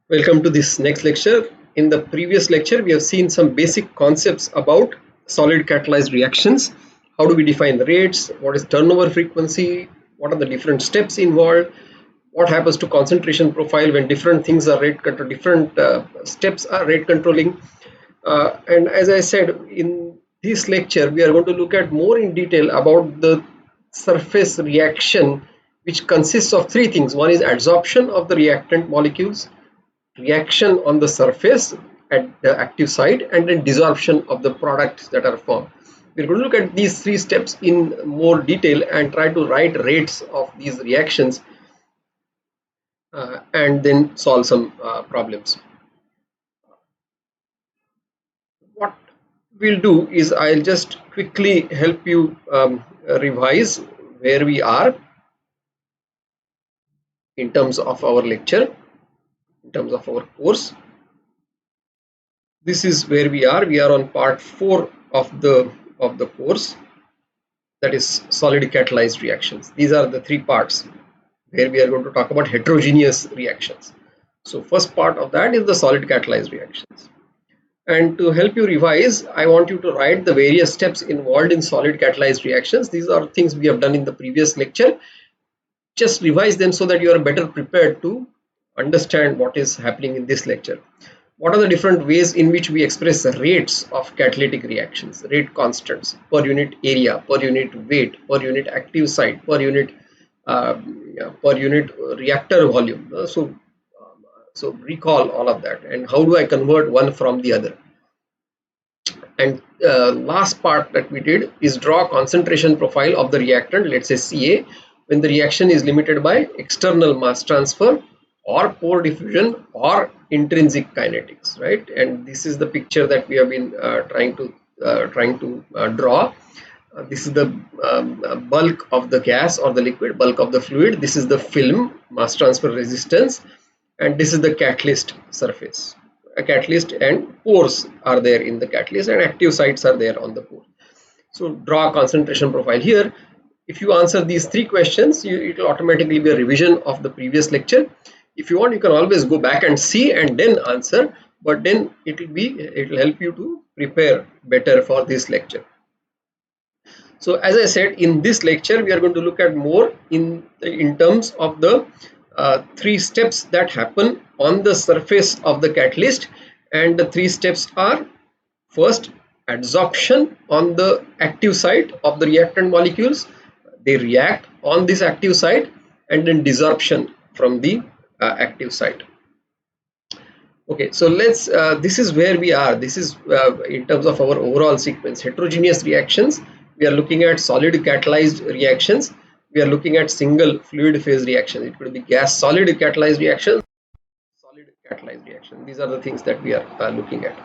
Welcome to this next lecture. In the previous lecture, we have seen some basic concepts about solid catalyzed reactions. How do we define the rates? What is turnover frequency? What are the different steps involved? What happens to concentration profile when different things are rate control, different steps are rate controlling? And as I said, in this lecture, we are going to look at more in detail about the surface reaction, which consists of three things. One is adsorption of the reactant molecules, reaction on the surface at the active site, and then desorption of the products that are formed. We're going to look at these three steps in more detail and try to write rates of these reactions and then solve some problems. What we'll do is I'll just quickly help you revise where we are in terms of our lecture, in terms of our course. This is where we are. We are on part 4 of the course, that is solid catalyzed reactions. These are the three parts where we are going to talk about heterogeneous reactions. So first part of that is the solid catalyzed reactions. And to help you revise, I want you to write the various steps involved in solid catalyzed reactions. These are things we have done in the previous lecture. Just revise them so that you are better prepared to understand what is happening in this lecture. What are the different ways in which we express rates of catalytic reactions, rate constants per unit area, per unit weight, per unit active site, per unit reactor volume. So recall all of that, and how do I convert one from the other. And last part that we did is draw concentration profile of the reactant, let's say Ca, when the reaction is limited by external mass transfer or pore diffusion or intrinsic kinetics, right? And this is the picture that we have been trying to draw. This is the bulk of the gas or the liquid, bulk of the fluid. This is the film, mass transfer resistance, and this is the catalyst surface. A catalyst and pores are there in the catalyst, and active sites are there on the pore. So draw a concentration profile here. If you answer these three questions, it will automatically be a revision of the previous lecture. If you want, you can always go back and see and then answer, but then it will help you to prepare better for this lecture. So as I said, in this lecture we are going to look at more in terms of the three steps that happen on the surface of the catalyst, and the three steps are: first, adsorption on the active site of the reactant molecules, they react on this active site, and then desorption from the active site. Okay, so let's this is where we are. This is in terms of our overall sequence. Heterogeneous reactions, we are looking at solid catalyzed reactions, we are looking at single fluid phase reaction. It could be gas solid catalyzed reaction, solid catalyzed reaction. These are the things that we are looking at.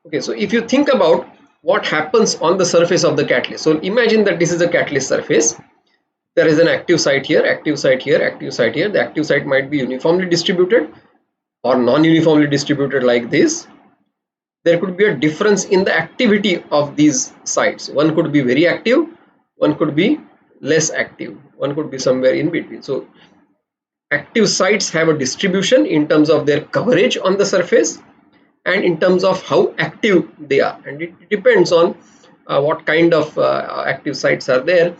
Okay, so if you think about what happens on the surface of the catalyst, so imagine that this is a catalyst surface. There is an active site here, active site here, active site here. The active site might be uniformly distributed or non-uniformly distributed like this. There could be a difference in the activity of these sites. One could be very active, one could be less active, one could be somewhere in between. So active sites have a distribution in terms of their coverage on the surface and in terms of how active they are, and it depends on what kind of active sites are there.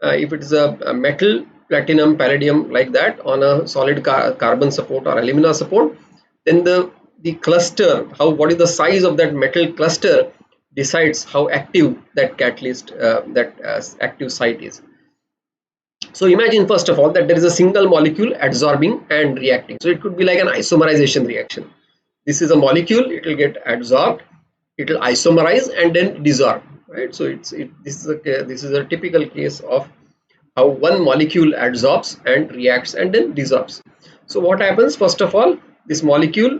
If it is a metal, platinum, palladium like that on a solid carbon support or alumina support, then the cluster, what is the size of that metal cluster decides how active that catalyst, active site is. So imagine first of all that there is a single molecule adsorbing and reacting. So it could be like an isomerization reaction. This is a molecule, it will get adsorbed, it will isomerize and then desorb, right? So this is a typical case of how one molecule adsorbs and reacts and then desorbs. So what happens? First of all, this molecule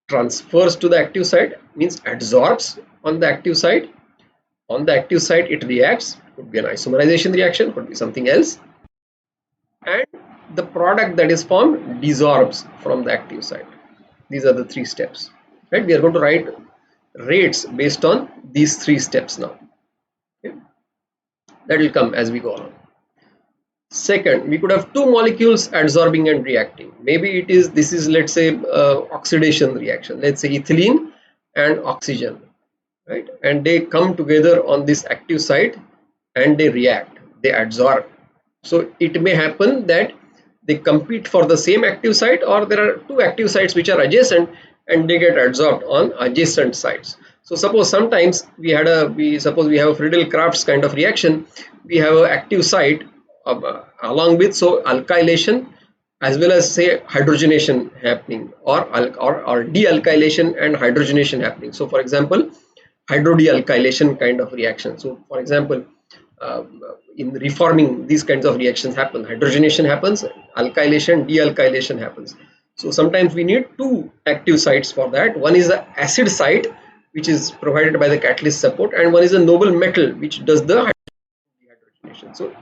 transfers to the active site, means adsorbs on the active site. On the active site it reacts, could be an isomerization reaction, could be something else, and the product that is formed desorbs from the active site. These are the three steps, right? We are going to write rates based on these three steps now. Okay? That will come as we go along. Second, we could have two molecules adsorbing and reacting. Maybe this is let's say oxidation reaction. Let's say ethylene and oxygen, right? And they come together on this active site and they react, they adsorb. So it may happen that they compete for the same active site, or there are two active sites which are adjacent and they get adsorbed on adjacent sites. So suppose sometimes we have a Friedel-Crafts kind of reaction. We have an active site along with alkylation as well as say hydrogenation happening, or dealkylation and hydrogenation happening. So for example, hydrodealkylation kind of reaction. So for example, in reforming, these kinds of reactions happen. Hydrogenation happens, alkylation, dealkylation happens. So sometimes we need two active sites for that. One is the acid site, which is provided by the catalyst support, and one is a noble metal which does the dehydrogenation. So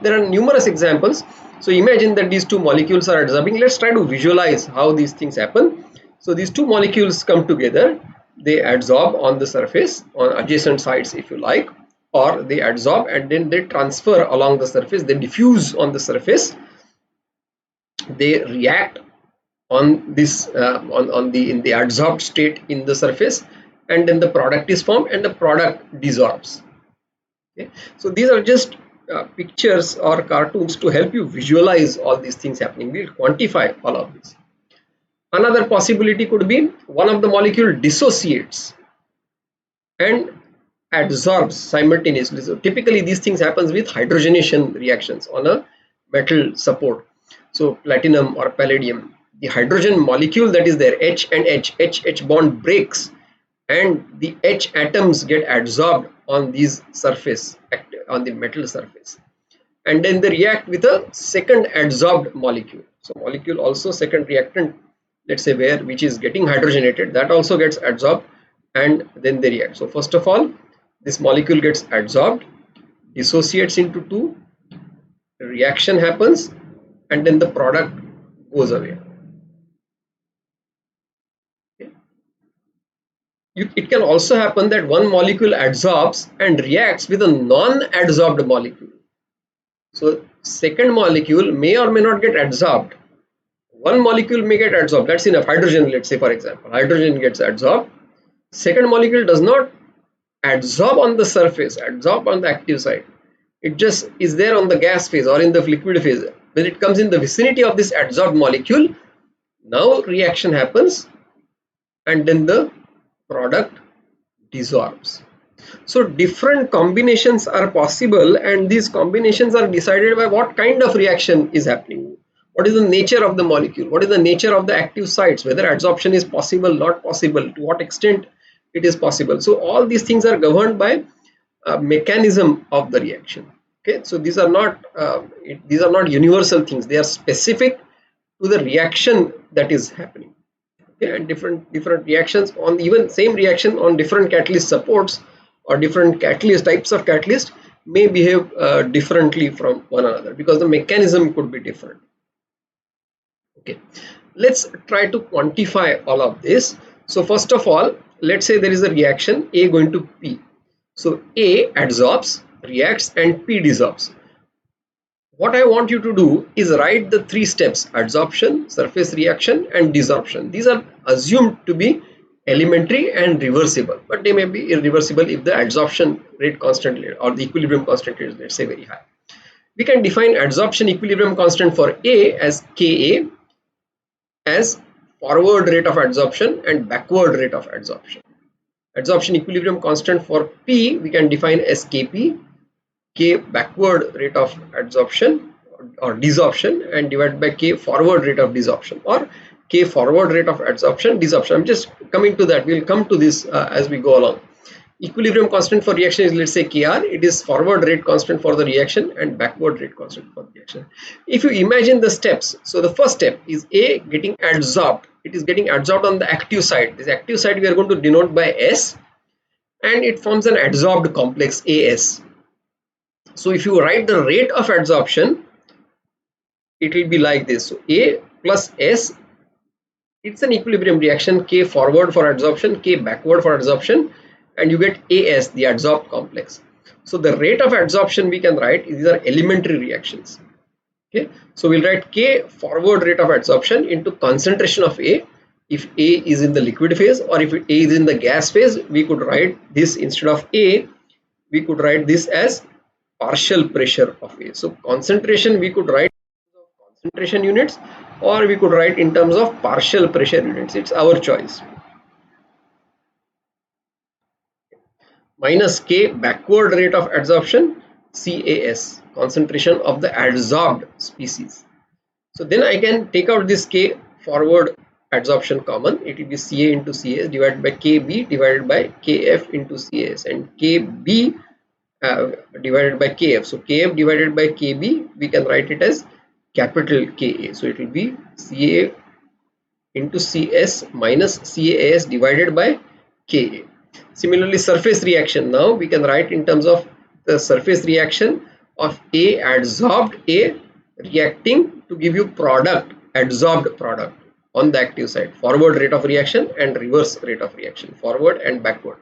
there are numerous examples. So imagine that these two molecules are adsorbing. Let's try to visualize how these things happen. So these two molecules come together, they adsorb on the surface, on adjacent sites if you like, or they adsorb and then they transfer along the surface, they diffuse on the surface, they react on this in the adsorbed state in the surface, and then the product is formed and the product desorbs. Okay, so these are just pictures or cartoons to help you visualize all these things happening. We'll quantify all of this. Another possibility could be one of the molecule dissociates and adsorbs simultaneously. So typically these things happens with hydrogenation reactions on a metal support. So platinum or palladium, the hydrogen molecule that is there, H and H bond breaks and the H atoms get adsorbed on these surface, on the metal surface, and then they react with a second adsorbed molecule. So molecule also second reactant, let's say which is getting hydrogenated, that also gets adsorbed and then they react. So first of all, this molecule gets adsorbed, dissociates into two, reaction happens, and then the product goes away. Okay. It can also happen that one molecule adsorbs and reacts with a non-adsorbed molecule. So second molecule may or may not get adsorbed. One molecule may get adsorbed, that's enough. Hydrogen, let's say for example, hydrogen gets adsorbed. Second molecule does not adsorb on the surface, adsorb on the active site. It just is there on the gas phase or in the liquid phase. When it comes in the vicinity of this adsorbed molecule, now reaction happens and then the product desorbs. So different combinations are possible, and these combinations are decided by what kind of reaction is happening. What is the nature of the molecule? What is the nature of the active sites? Whether adsorption is possible, not possible, to what extent it is possible. So all these things are governed by mechanism of the reaction. Okay, so these are not universal things. They are specific to the reaction that is happening. Okay, and different reactions on even same reaction on different catalyst supports or different catalyst types of catalyst may behave differently from one another because the mechanism could be different. Okay, let's try to quantify all of this. So first of all, let's say there is a reaction A going to P. So A adsorbs, reacts, and P desorbs. What I want you to do is write the three steps: adsorption, surface reaction, and desorption. These are assumed to be elementary and reversible, but they may be irreversible if the adsorption rate constant or the equilibrium constant is, let's say, very high. We can define adsorption equilibrium constant for A as Ka, as forward rate of adsorption and backward rate of adsorption. Adsorption equilibrium constant for P we can define as Kp, K backward rate of adsorption or desorption, and divided by K forward rate of desorption, or K forward rate of adsorption, desorption. I'm just coming to that. We'll come to this as we go along. Equilibrium constant for reaction is, let's say, Kr. It is forward rate constant for the reaction and backward rate constant for the reaction. If you imagine the steps, so the first step is A getting adsorbed. It is getting adsorbed on the active side. This active side we are going to denote by S, and it forms an adsorbed complex AS. So if you write the rate of adsorption, it will be like this. So A plus S, it's an equilibrium reaction, K forward for adsorption, K backward for adsorption, and you get AS, the adsorbed complex. So the rate of adsorption we can write, these are elementary reactions. Okay, so we'll write K forward rate of adsorption into concentration of A. If A is in the liquid phase, or if A is in the gas phase, we could write this instead of A, we could write this as partial pressure of A. So concentration we could write concentration units, or we could write in terms of partial pressure units. It's our choice. Minus K backward rate of adsorption, CAS, concentration of the adsorbed species. So then I can take out this K forward adsorption common. It will be Ca into Cas divided by Kb divided by Kf into Cas, and Kb divided by Kf. So Kf divided by Kb, we can write it as capital Ka. So it will be Ca into Cs minus Cas divided by Ka. Similarly, surface reaction, now we can write in terms of the surface reaction of A adsorbed A reacting to give you product, adsorbed product on the active side, forward rate of reaction and reverse rate of reaction, forward and backward.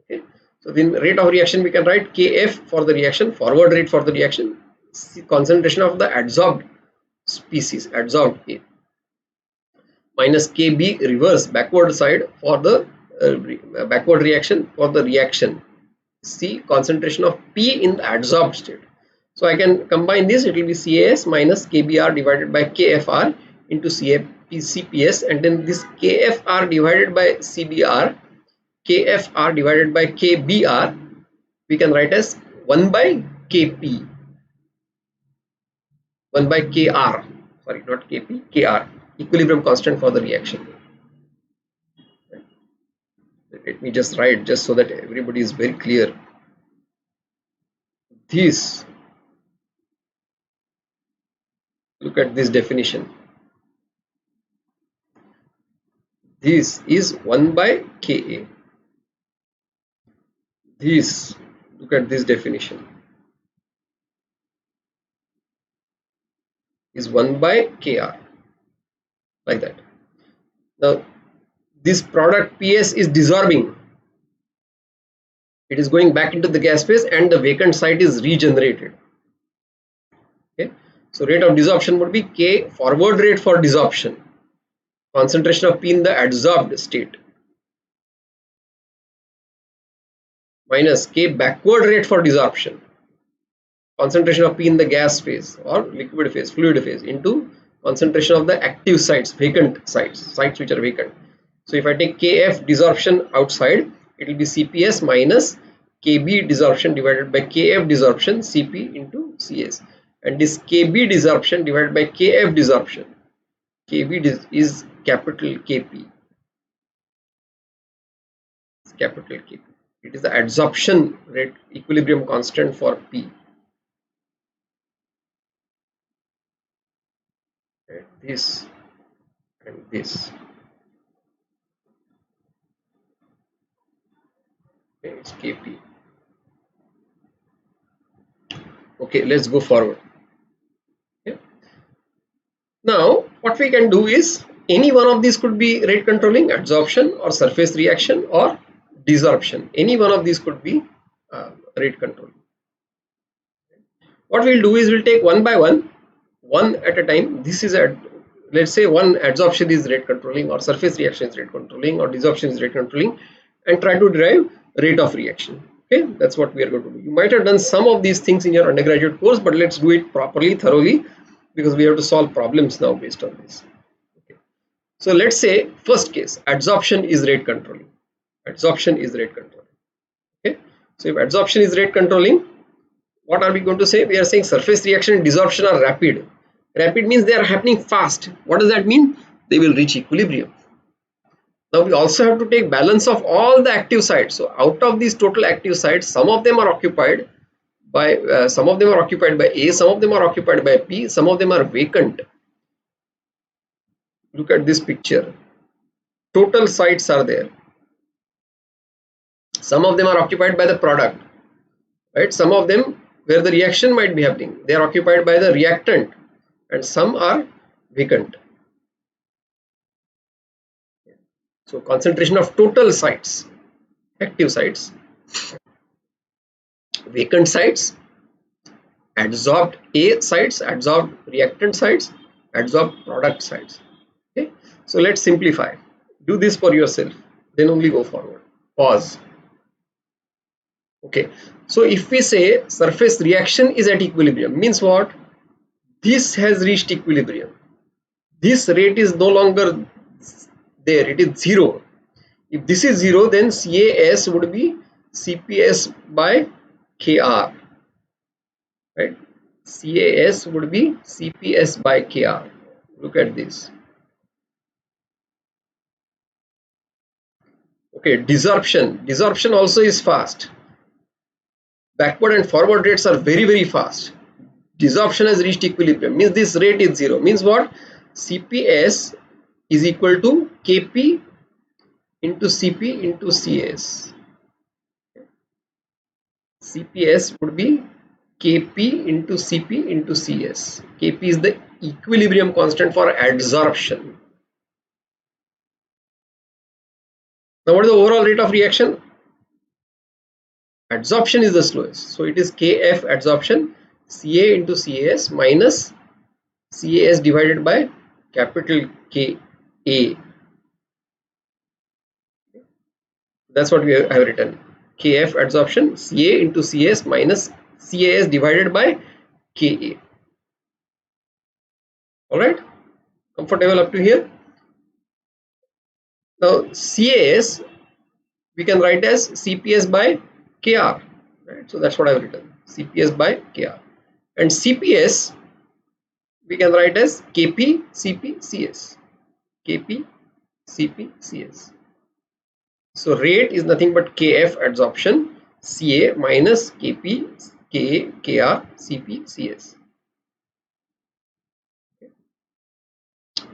Okay, so then rate of reaction we can write Kf for the reaction, forward rate for the reaction, concentration of the adsorbed species, adsorbed A, minus Kb reverse backward side for the backward reaction for the reaction, C concentration of P in the adsorbed state. So I can combine this, it will be CAS minus KBR divided by KFR into CPS, and then this KFR divided by CBR, KFR divided by KBR, we can write as 1 by KP, 1 by KR, sorry, not KP, KR, equilibrium constant for the reaction. Let me just write just so that everybody is very clear. This, look at this definition. This is 1 by Ka. This, look at this definition, is 1 by Kr, like that. Now this product PS is dissolving, it is going back into the gas phase and the vacant site is regenerated. Okay, so rate of desorption would be K forward rate for desorption, concentration of P in the adsorbed state, minus K backward rate for desorption, concentration of P in the gas phase or liquid phase, fluid phase, into concentration of the active sites, vacant sites, sites which are vacant. So if I take Kf desorption outside, it will be Cps minus Kb desorption divided by Kf desorption, Cp into Cs, and this Kb desorption divided by Kf desorption, Kb is capital Kp, it's capital Kp. It is the adsorption rate equilibrium constant for P. And this and this. Okay, it's Kp. Okay, let's go forward. Okay. Now what we can do is, any one of these could be rate controlling, adsorption or surface reaction or desorption. Any one of these could be rate controlling. What we'll do is we'll take one by one, one at a time. This is a, let's say one adsorption is rate controlling, or surface reaction is rate controlling, or desorption is rate controlling, and try to derive rate of reaction. Okay, that's what we are going to do. You might have done some of these things in your undergraduate course, but let's do it properly, thoroughly, because we have to solve problems now based on this. Okay. So let's say first case, adsorption is rate controlling. Adsorption is rate controlling. Okay. So if adsorption is rate controlling, what are we going to say? We are saying surface reaction and desorption are rapid. Rapid means they are happening fast. What does that mean? They will reach equilibrium. Now we also have to take balance of all the active sites. So out of these total active sites, some of them are occupied by A, some of them are occupied by P, some of them are vacant. Look at this picture. Total sites are there. Some of them are occupied by the product, right? Some of them where the reaction might be happening, they are occupied by the reactant, and some are vacant. So concentration of total sites, active sites, vacant sites, adsorbed A sites, adsorbed reactant sites, adsorbed product sites. Okay, so let's simplify. Do this for yourself, then only go forward. Pause. Okay, so if we say surface reaction is at equilibrium, means what? This has reached equilibrium. This rate is no longer there, it is zero. If this is zero, then CAS would be CPS by KR, right? CAS would be CPS by KR. Look at this. Okay, desorption also is fast. Backward and forward rates are very fast. Desorption has reached equilibrium, means this rate is zero. Means what? CPS is equal to KP into CP into CS. CPS would be Kp into Cp into Cs. Kp is the equilibrium constant for adsorption. Now what is the overall rate of reaction? Adsorption is the slowest. So it is Kf adsorption Ca into Cas minus Cas divided by capital Ka. That's what we have written. Kf adsorption Ca into Cs minus Cas divided by Ka. Alright, comfortable up to here? Now CAS we can write as CPS by KR, right? So that's what I've written, CPS by KR. And CPS we can write as KP CP CS. KP CP CS. So rate is nothing but KF adsorption Ca minus KP Ka KR CP CS.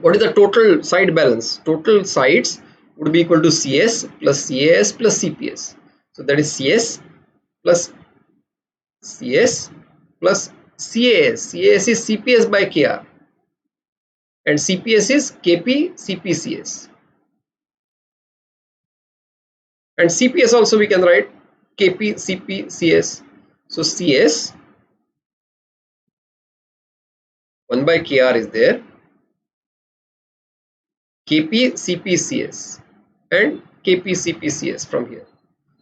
What is the total side balance? Total sides would be equal to CS plus CAS plus CPS. So that is CS plus CS plus CAS. CAS is CPS by KR and CPS is KP CPCS. And CPS also we can write KP CPCS. So CS 1 by KR is there, KP CPCS and KP CPCS from here.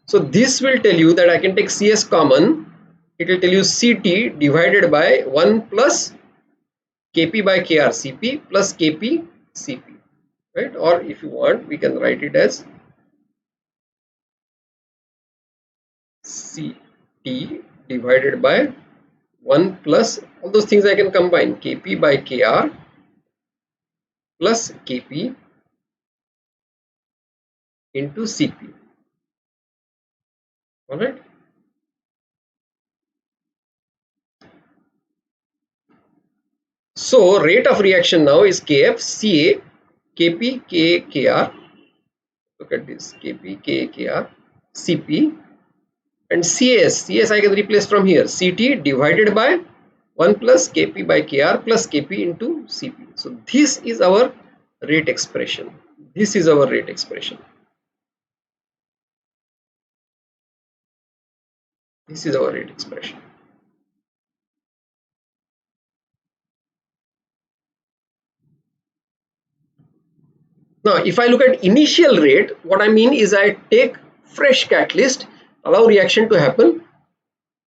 So this will tell you that I can take CS common. It will tell you CT divided by 1 plus KP by KR CP plus KP CP, right? Or if you want, we can write it as CT divided by 1 plus all those things I can combine, KP by KR plus KP into CP. All right. So rate of reaction now is Kf Ca Kp Ka Kr. Look at this, Kp Ka Kr Cp and Cas. Cas I can replace from here, Ct divided by 1 plus Kp by Kr plus Kp into Cp. So this is our rate expression. This is our rate expression. This is our rate expression. Now, if I look at initial rate, what I mean is I take fresh catalyst, allow reaction to happen,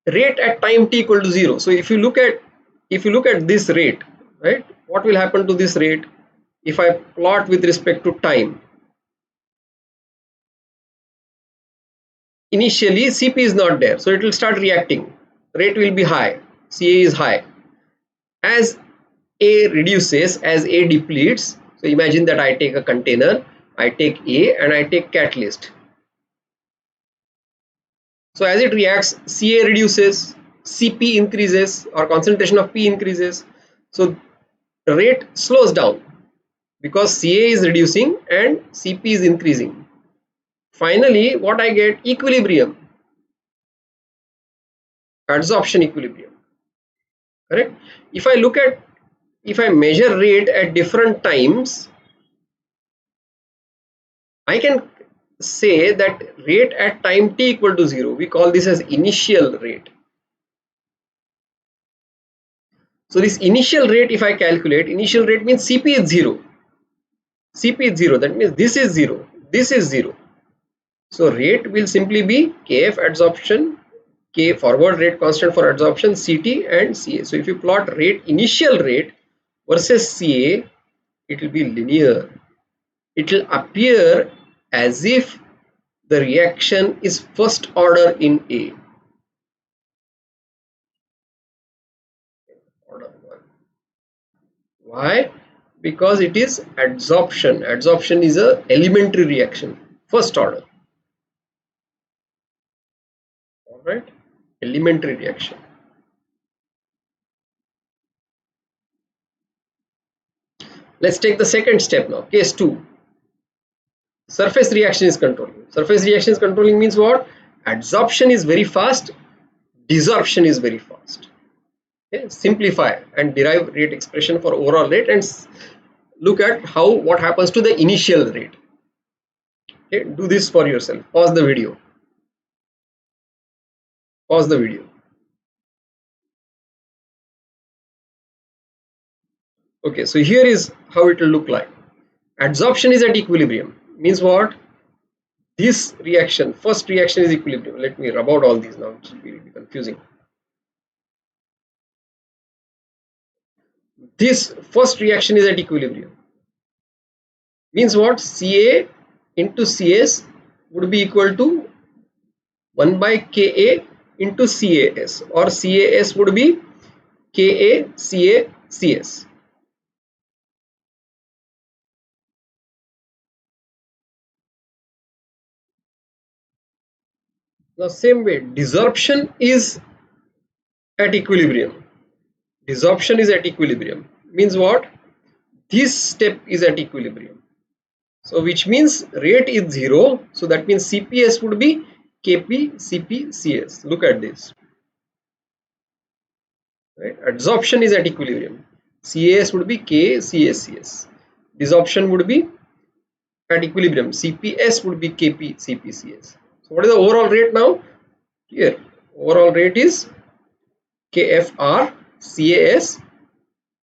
rate at time t equal to 0. So if you look at this rate, right, what will happen to this rate if I plot with respect to time? Initially Cp is not there, so it will start reacting, rate will be high, Ca is high. As A reduces, as A depletes, so imagine that I take a container, I take A and I take catalyst. So as it reacts, Ca reduces, Cp increases or concentration of P increases. So the rate slows down because Ca is reducing and Cp is increasing. Finally, what I get? Equilibrium, adsorption equilibrium. Correct? If I measure rate at different times, I can say that rate at time t equal to 0, we call this as initial rate. So this initial rate, if I calculate, initial rate means Cp is 0. Cp is 0. That means this is 0. This is 0. So rate will simply be Kf adsorption, K forward rate constant for adsorption, Ct and Ca. So if you plot rate, initial rate versus Ca, it will be linear. It will appear as if the reaction is first order in A. Order 1. Why? Because it is adsorption. Adsorption is a elementary reaction, first order. Alright, elementary reaction. Let's take the second step now. Case 2. Surface reaction is controlling. Surface reaction is controlling means what? Adsorption is very fast, desorption is very fast. Okay? Simplify and derive rate expression for overall rate and look at what happens to the initial rate. Okay? Do this for yourself. Pause the video. Pause the video. Okay, so here is how it will look like. Adsorption is at equilibrium. Means what? This reaction, first reaction is equilibrium. Let me rub out all these now, it will be confusing. This first reaction is at equilibrium. Means what? Ca into Cs would be equal to 1 by Ka into Cas, or Cas would be Ka Ca Cs. Now same way, desorption is at equilibrium. Desorption is at equilibrium. Means what? This step is at equilibrium. So which means rate is 0. So that means Cps would be Kp Cp Cs. Look at this. Right? Adsorption is at equilibrium. Cas would be K Cs Cs. Desorption would be at equilibrium. Cps would be Kp Cp Cs. So what is the overall rate now? Here, overall rate is Kfr Cas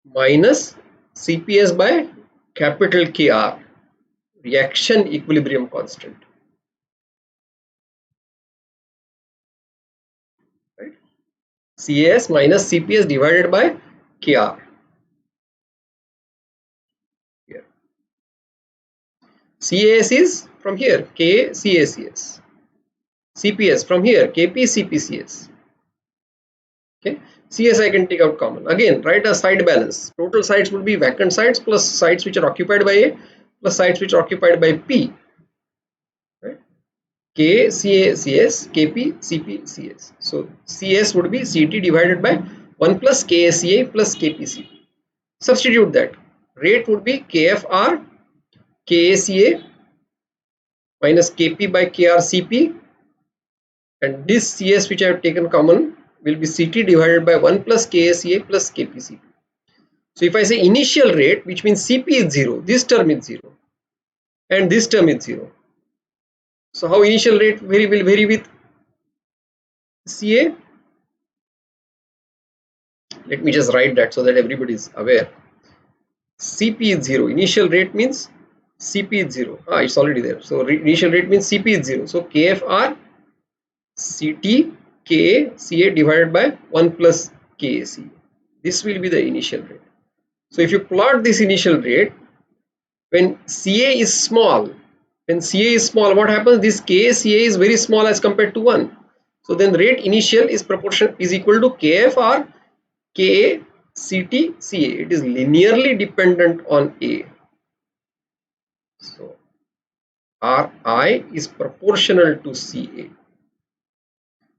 minus Cps by capital Kr, reaction equilibrium constant. Right? Cas minus Cps divided by Kr. Here. Cas is from here, K Cacs. Cps from here, Kp Cpcs. Okay, Cs I can take out common. Again, write a side balance. Total sites would be vacant sites plus sites which are occupied by A plus sites which are occupied by P. Right? K Ca Cs, Kp Cp Cs. So Cs would be Ct divided by 1 plus Kca plus Kpc. Substitute that. Rate would be Kfr Kaca minus Kp by KrCp, and this Cs which I have taken common will be Ct divided by 1 plus Kaca plus Kpcp. So if I say initial rate, which means Cp is 0, this term is 0 and this term is 0. So how initial rate will vary with Ca? Let me just write that so that everybody is aware. Cp is 0. Initial rate means Cp is 0. It's already there. So initial rate means Cp is 0. So Kfr Ct Ka Ca divided by 1 plus Kac. This will be the initial rate. So if you plot this initial rate, when Ca is small, what happens? This Kca is very small as compared to 1. So then rate initial is equal to Kfr Ka Ct Ca. It is linearly dependent on A. So Ri is proportional to Ca.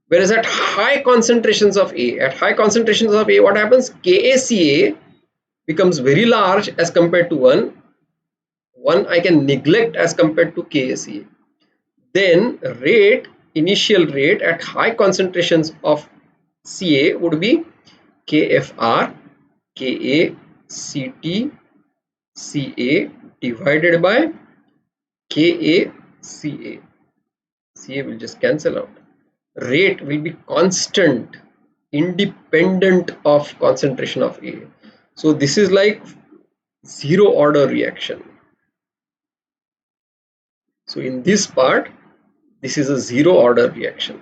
Whereas at high concentrations of A, what happens? Kaca becomes very large as compared to 1. 1 I can neglect as compared to Kaca. Then initial rate at high concentrations of Ca would be Kfr Ka Ct Ca divided by Ka Ca. Ca will just cancel out. Rate will be constant independent of concentration of A. So this is like zero order reaction. So in this part, this is a zero order reaction.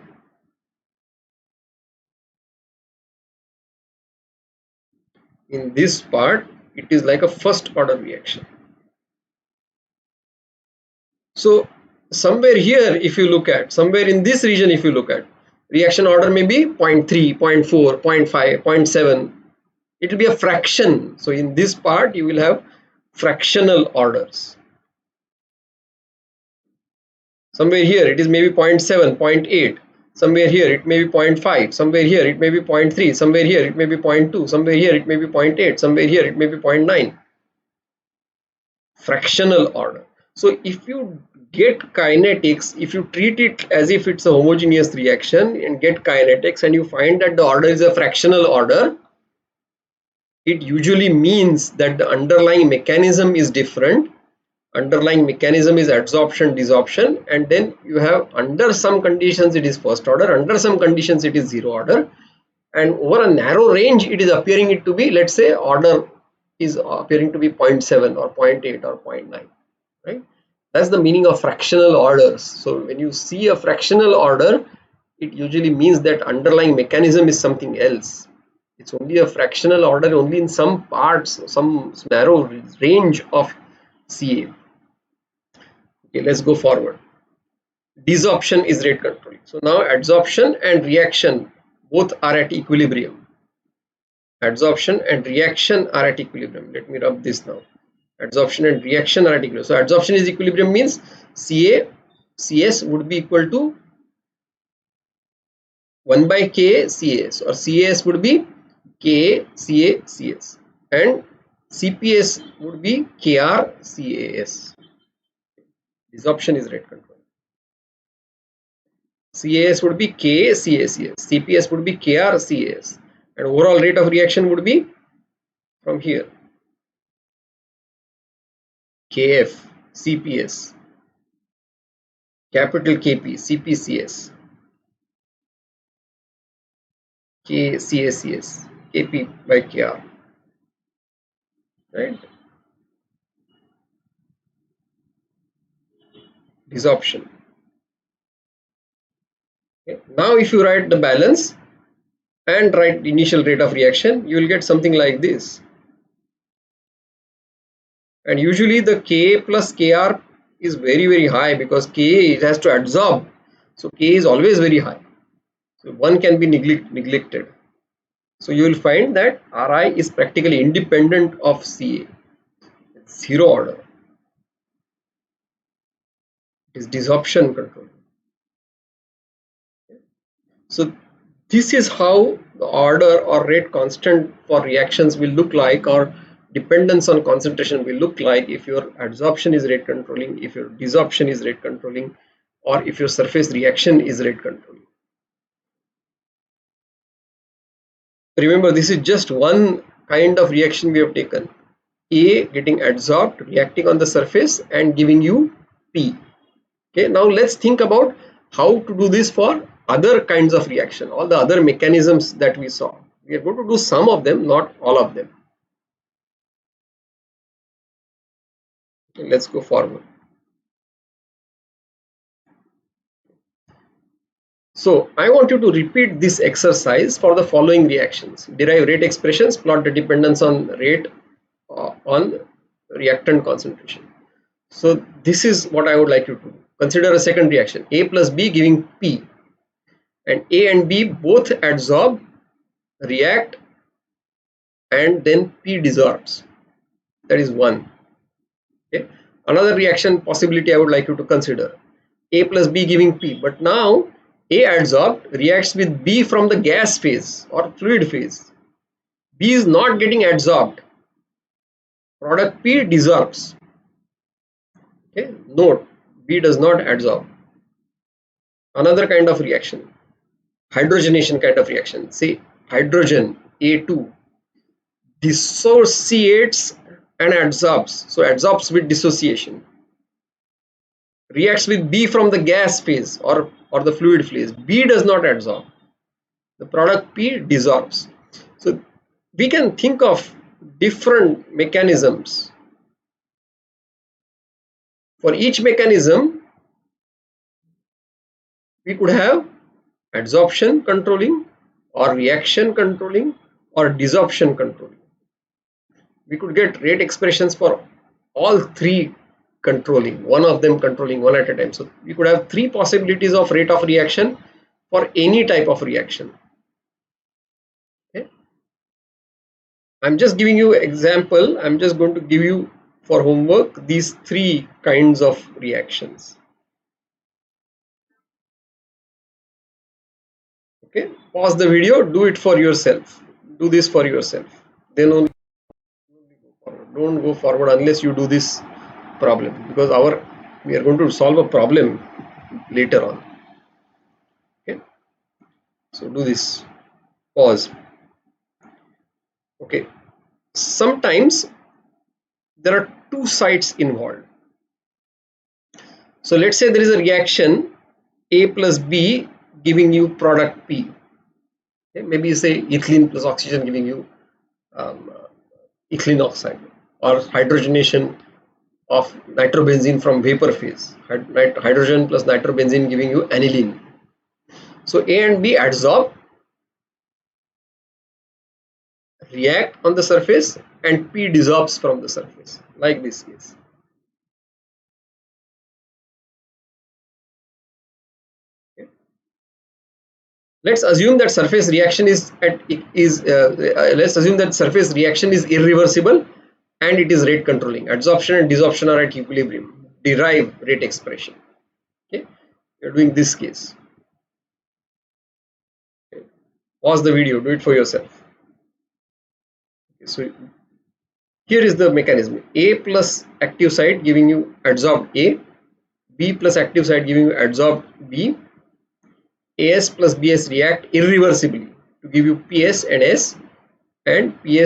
In this part, it is like a first order reaction. So somewhere here, if you look at, somewhere in this region, if you look at, reaction order may be 0.3, 0.4, 0.5, 0.7. It will be a fraction. So in this part, you will have fractional orders. Somewhere here, it is maybe 0.7, 0.8. Somewhere here, it may be 0.5. Somewhere here, it may be 0.3. Somewhere here, it may be 0.2. Somewhere here, it may be 0.8. Somewhere here, it may be 0.9. Fractional order. So if you get kinetics, if you treat it as if it's a homogeneous reaction and get kinetics, and you find that the order is a fractional order, it usually means that the underlying mechanism is different. Underlying mechanism is adsorption, desorption, and then you have, under some conditions it is first order, under some conditions it is zero order, and over a narrow range it is appearing it to be, let's say, order is appearing to be 0.7 or 0.8 or 0.9, right? That's the meaning of fractional orders. So when you see a fractional order, it usually means that underlying mechanism is something else. It's only a fractional order only in some parts, some narrow range of CA. Okay, let's go forward. Desorption is rate controlling. So now adsorption and reaction both are at equilibrium. Adsorption and reaction are at equilibrium. Let me rub this now. Adsorption and reaction are at equilibrium. So adsorption is equilibrium means Ca Cs would be equal to 1 by Ka Cas, or Cas would be Ka Ca Cs, and Cps would be Kr Cas. Desorption is rate control. CAS would be Ka Cas, CPS would be Kr Cas, and overall rate of reaction would be from here Kf CPS, capital Kp CPCS, KCACS, Kp by Kr, right? Desorption. Okay. Now if you write the balance and write initial rate of reaction, you will get something like this. And usually the Ka plus Kr is very high, because Ka it has to adsorb. So Ka is always very high. So one can be neglected. So you will find that Ri is practically independent of Ca. It's zero order. It is desorption control. So this is how the order or rate constant for reactions will look like, or dependence on concentration will look like, if your adsorption is rate controlling, if your desorption is rate controlling, or if your surface reaction is rate controlling. Remember, this is just one kind of reaction we have taken. A getting adsorbed, reacting on the surface and giving you P. Okay, now let's think about how to do this for other kinds of reaction, all the other mechanisms that we saw. We are going to do some of them, not all of them. Okay, let's go forward. So I want you to repeat this exercise for the following reactions. Derive rate expressions, plot the dependence on rate on reactant concentration. So this is what I would like you to do. Consider a second reaction, A plus B giving P, and A and B both adsorb, react, and then P desorbs. That is one. Okay. Another reaction possibility I would like you to consider, A plus B giving P, but now A adsorbed reacts with B from the gas phase or fluid phase. B is not getting adsorbed. Product P desorbs. Okay. Note, B does not adsorb. Another kind of reaction, hydrogenation kind of reaction. Say hydrogen A2 dissociates and adsorbs. So adsorbs with dissociation. Reacts with B from the gas phase or the fluid phase. B does not adsorb. the product P desorbs. So we can think of different mechanisms. For each mechanism, we could have adsorption controlling or reaction controlling or desorption controlling. We could get rate expressions for all three controlling, one of them controlling one at a time. So we could have three possibilities of rate of reaction for any type of reaction. Okay. I'm just giving you example. I'm just going to give you for homework these three kinds of reactions. Okay, pause the video, do it for yourself, do this for yourself, then only go forward. Don't go forward unless you do this problem, because we are going to solve a problem later on. Okay, so do this, pause. Okay, sometimes there are two sites involved. So let's say there is a reaction A plus B giving you product P. Okay, maybe say ethylene plus oxygen giving you ethylene oxide, or hydrogenation of nitrobenzene from vapor phase, hydrogen plus nitrobenzene giving you aniline. So A and B adsorb, react on the surface, and P desorbs from the surface, like this case. Okay. Let's assume that surface reaction is irreversible and it is rate controlling. Adsorption and desorption are at equilibrium. Derive rate expression. Okay, you're doing this case. Okay. Pause the video, do it for yourself. Okay, so here is the mechanism. A plus active site giving you adsorbed A, B plus active site giving you adsorbed B, AS plus BS react irreversibly to give you PS and S, and P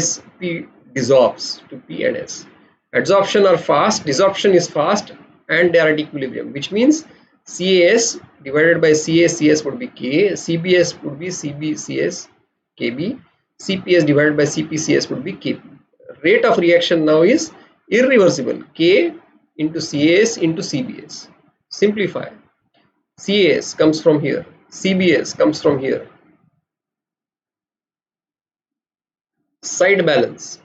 desorbs to P and S. Adsorption are fast, desorption is fast, and they are at equilibrium, which means CAS divided by CACS would be K, CBS would be CBCS KB, CPS divided by CPCS would be KP. Rate of reaction now is irreversible, K into CAS into CBS. Simplify. CAS comes from here, CBS comes from here. Side balance.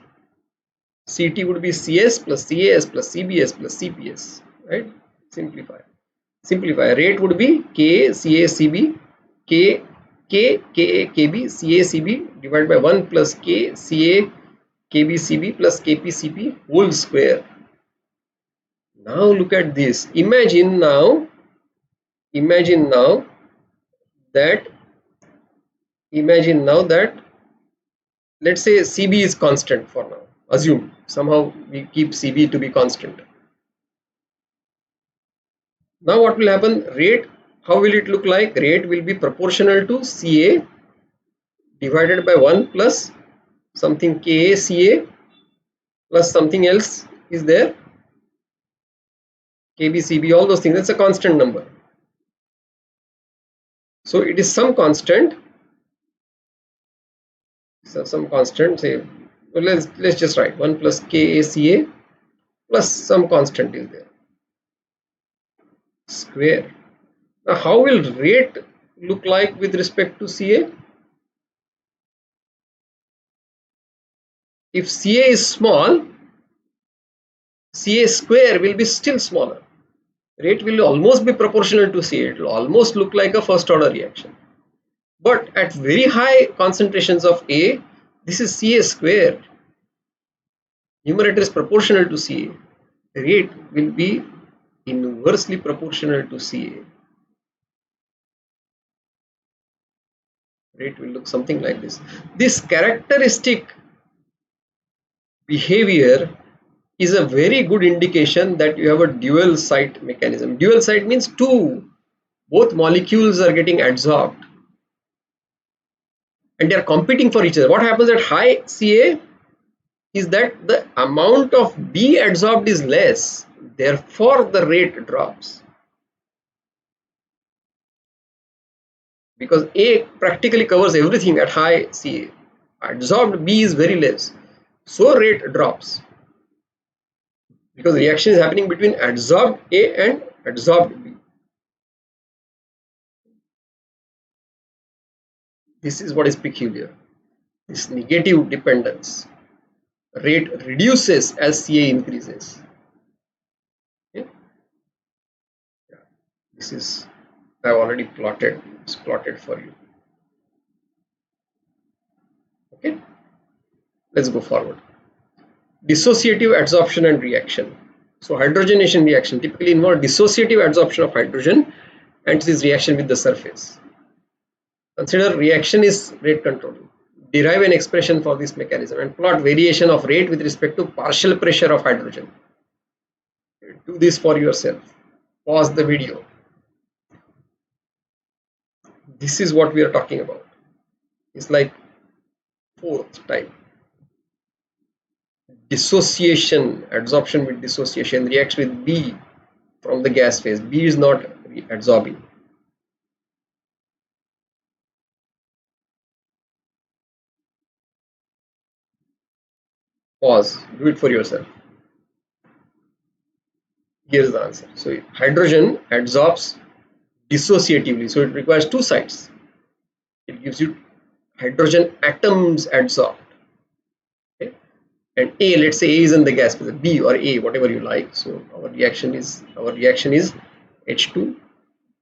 CT would be CS plus CAS plus CBS plus CPS, right? Simplify. Rate would be K CACB, K KA KB CACB divided by 1 plus K CA KBCB plus KPCB whole square. Now look at this. Imagine now that let's say CB is constant for now. Assume somehow we keep CB to be constant. Now what will happen? Rate, how will it look like? Rate will be proportional to CA divided by 1 plus something KACA plus something else is there, KBCB, all those things. That's a constant number. So it is some constant. So some constant, say, well, let's just write 1 plus KACA plus some constant is there, square. Now how will rate look like with respect to CA? If CA is small, CA square will be still smaller. Rate will almost be proportional to CA. It will almost look like a first order reaction. But at very high concentrations of A, this is CA squared. Numerator is proportional to CA. Rate will be inversely proportional to CA. Rate will look something like this. This characteristic behavior is a very good indication that you have a dual site mechanism. Dual site means both molecules are getting adsorbed and they are competing for each other. What happens at high CA is that the amount of B adsorbed is less, therefore the rate drops. because A practically covers everything at high Ca. Adsorbed B is very less, so rate drops because reaction is happening between adsorbed A and adsorbed B. This is what is peculiar. This negative dependence. Rate reduces as Ca increases. Okay? This is, I have already plotted. It's plotted for you. Okay, let's go forward. Dissociative adsorption and reaction. So hydrogenation reaction typically involve dissociative adsorption of hydrogen and this reaction with the surface. Consider reaction is rate control. Derive an expression for this mechanism and plot variation of rate with respect to partial pressure of hydrogen. Do this for yourself. Pause the video. This is what we are talking about. It's like fourth type. Dissociation, adsorption with dissociation reacts with B from the gas phase. B is not adsorbing. Pause, do it for yourself. Here's the answer. So hydrogen adsorbs dissociatively, so it requires two sites. It gives you hydrogen atoms adsorbed. Okay? And A, let's say A is in the gas phase, B or A, whatever you like. So our reaction is H2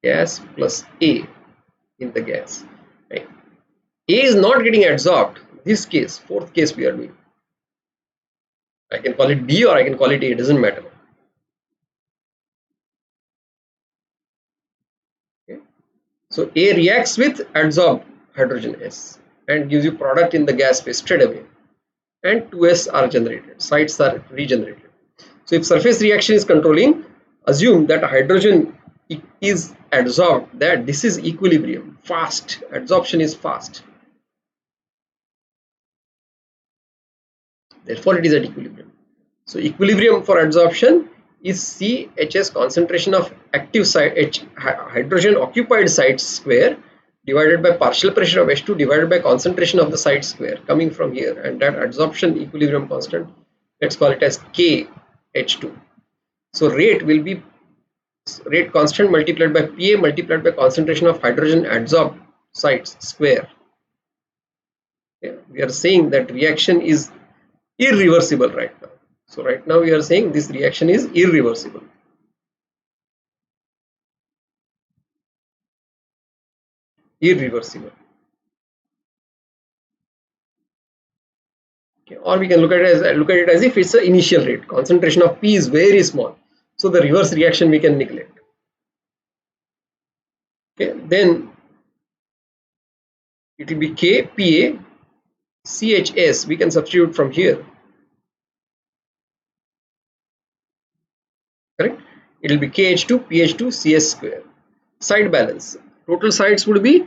gas plus A in the gas. Right? A is not getting adsorbed. This case, fourth case we are doing. I can call it B or I can call it A, it doesn't matter. Okay. So A reacts with adsorbed hydrogen S and gives you product in the gas phase straight away, and 2S are generated, sites are regenerated. So if surface reaction is controlling, assume that hydrogen is adsorbed, that this is equilibrium, fast, adsorption is fast. Therefore it is at equilibrium. So equilibrium for adsorption is CHS, concentration of active site hydrogen occupied site square, divided by partial pressure of H2 divided by concentration of the site square coming from here, and that adsorption equilibrium constant, let's call it as KH2. So rate will be rate constant multiplied by PA multiplied by concentration of hydrogen adsorbed sites square. Okay. We are saying that reaction is irreversible right now. So right now we are saying this reaction is irreversible. Irreversible. Okay. Or we can look at it as if it's an initial rate. Concentration of P is very small, so the reverse reaction we can neglect. Okay, then it will be K PA CHS. We can substitute from here. Correct? It will be KH2 PH2 CS square. Side balance. Total sides would be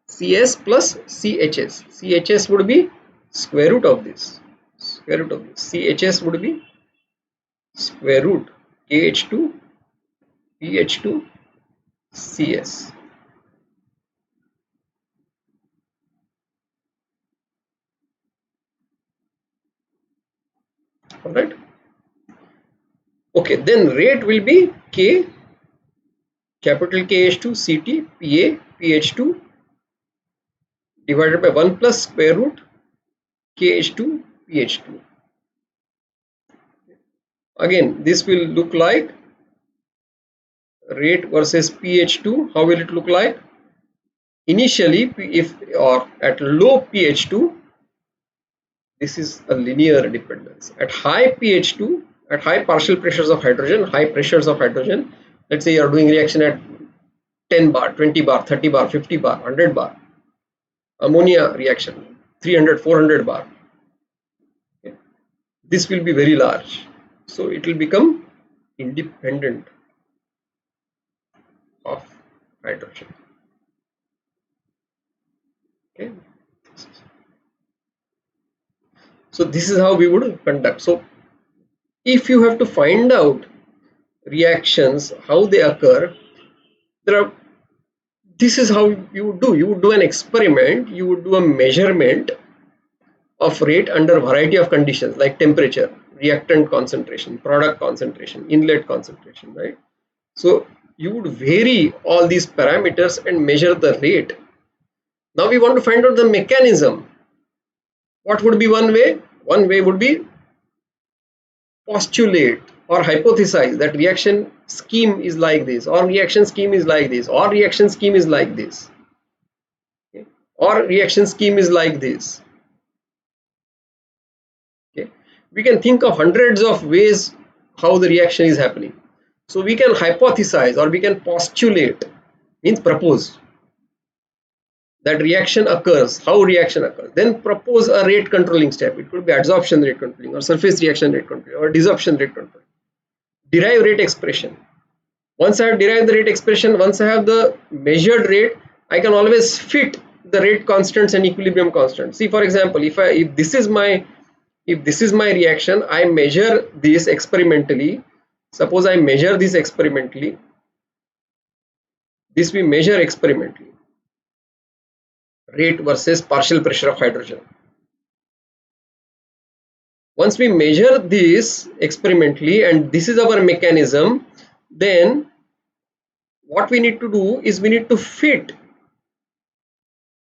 CS plus CHS. CHS would be square root of this. Square root of this. CHS would be square root KH2 PH2 CS. Alright. Okay, then rate will be K capital KH2 CT PA PH2 divided by 1 plus square root KH2 PH2. Again, this will look like rate versus pH2. How will it look like? Initially, if or at low pH2, this is a linear dependence. At high pH2, at high partial pressures of hydrogen, high pressures of hydrogen, let's say you are doing reaction at 10 bar, 20 bar, 30 bar, 50 bar, 100 bar, ammonia reaction 300, 400 bar. Okay. This will be very large, so it will become independent of hydrogen. Okay. So this is how we would conduct. So if you have to find out reactions, how they occur, there are this is how you would do an experiment, you would do a measurement of rate under a variety of conditions like temperature, reactant concentration, product concentration, inlet concentration, right? So you would vary all these parameters and measure the rate. Now we want to find out the mechanism. What would be one way? One way would be postulate or hypothesize that reaction scheme is like this, or reaction scheme is like this, or reaction scheme is like this, okay? Or reaction scheme is like this. Okay, we can think of hundreds of ways how the reaction is happening. So we can hypothesize or we can postulate, means propose, that reaction occurs, how reaction occurs. Then propose a rate controlling step. It could be adsorption rate controlling or surface reaction rate controlling or desorption rate controlling. Derive rate expression. Once I have derived the rate expression, once I have the measured rate, I can always fit the rate constants and equilibrium constants. See, for example, if this is my reaction, I measure this experimentally. Suppose I measure this experimentally. This we measure experimentally. Rate versus partial pressure of hydrogen. Once we measure this experimentally and this is our mechanism, then what we need to do is we need to fit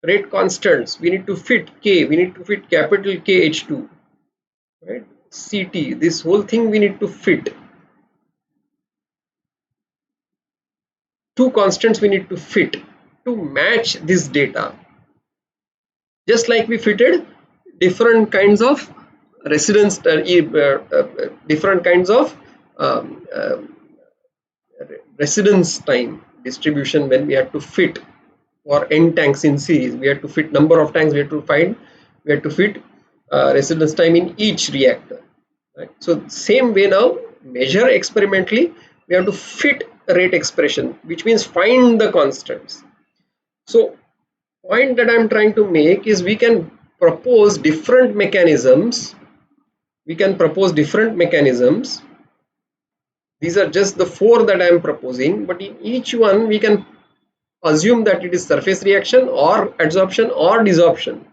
rate constants. We need to fit K. We need to fit capital KH2, right? CT. This whole thing we need to fit. Two constants we need to fit to match this data. Just like we fitted different kinds of residence, different kinds of residence time distribution when we had to fit for n tanks in series. We had to fit number of tanks. We had to fit residence time in each reactor. Right? So same way now, measure experimentally. We have to fit a rate expression, which means find the constants. So point that I'm trying to make is we can propose different mechanisms. These are just the four that I am proposing, but in each one we can assume that it is surface reaction or adsorption or desorption,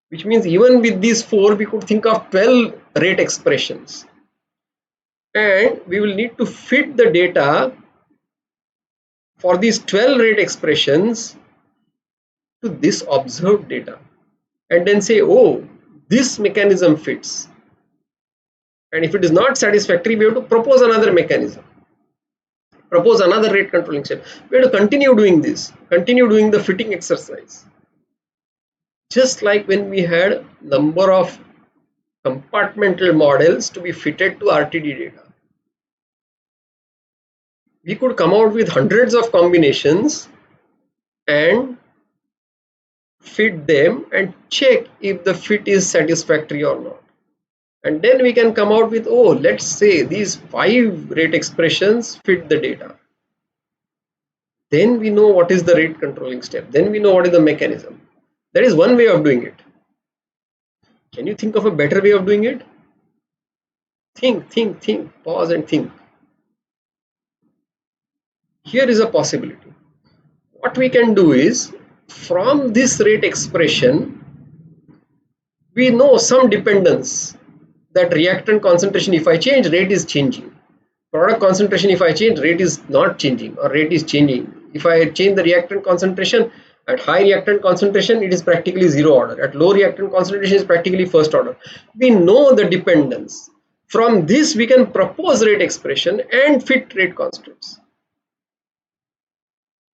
which means even with these four we could think of 12 rate expressions, and we will need to fit the data for these 12 rate expressions to this observed data and then say, oh, this mechanism fits. And if it is not satisfactory, we have to propose another mechanism, propose another rate controlling step. We have to continue doing this, continue doing the fitting exercise. Just like when we had number of compartmental models to be fitted to RTD data. We could come out with hundreds of combinations and fit them and check if the fit is satisfactory or not. And then we can come out with, oh, let's say these 5 rate expressions fit the data. Then we know what is the rate controlling step. Then we know what is the mechanism. That is one way of doing it. Can you think of a better way of doing it? Think, pause and think. Here is a possibility. What we can do is, from this rate expression, we know some dependence, that reactant concentration, if I change, rate is changing. Product concentration, if I change, rate is not changing or rate is changing. If I change the reactant concentration, at high reactant concentration, it is practically zero order. At low reactant concentration, it is practically first order. We know the dependence. From this, we can propose rate expression and fit rate constants.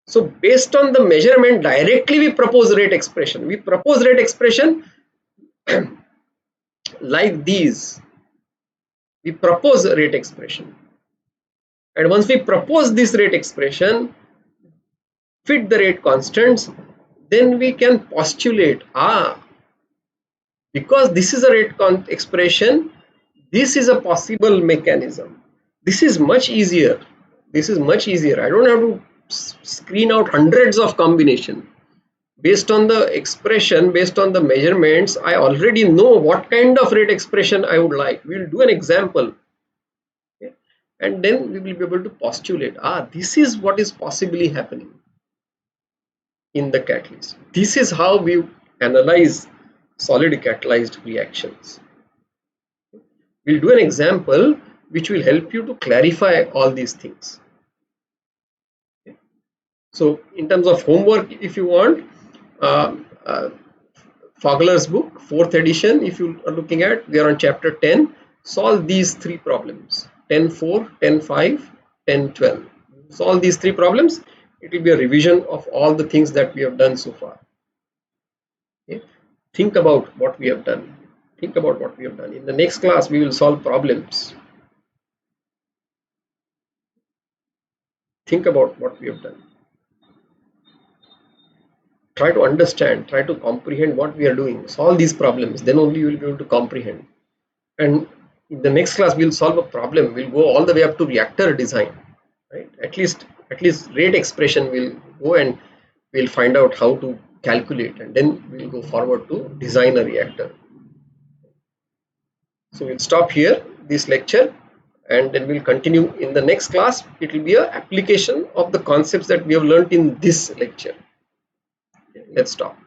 So based on the measurement, directly we propose rate expression. We propose rate expression like these. We propose a rate expression. And once we propose this rate expression, fit the rate constants, then we can postulate, because this is a rate expression, this is a possible mechanism. This is much easier. I don't have to screen out hundreds of combinations. Based on the expression, based on the measurements, I already know what kind of rate expression I would like. We will do an example. Okay? And then we will be able to postulate, this is what is possibly happening. in the catalyst. This is how we analyze solid catalyzed reactions. We'll do an example which will help you to clarify all these things. So in terms of homework, if you want, uh, uh, Fogler's book, 4th edition, if you are looking at, we are on chapter 10. Solve these three problems: 10.4, 10.5, 10.12. Solve these three problems. It will be a revision of all the things that we have done so far. Okay? Think about what we have done. Think about what we have done. In the next class, we will solve problems. Think about what we have done. Try to understand, try to comprehend what we are doing. Solve these problems, then only you will be able to comprehend. And in the next class, we'll solve a problem. We'll go all the way up to reactor design, right? At least rate expression will go, and we'll find out how to calculate, and then we'll go forward to design a reactor. So we'll stop here this lecture, and then we'll continue in the next class. It will be an application of the concepts that we have learned in this lecture. Let's stop.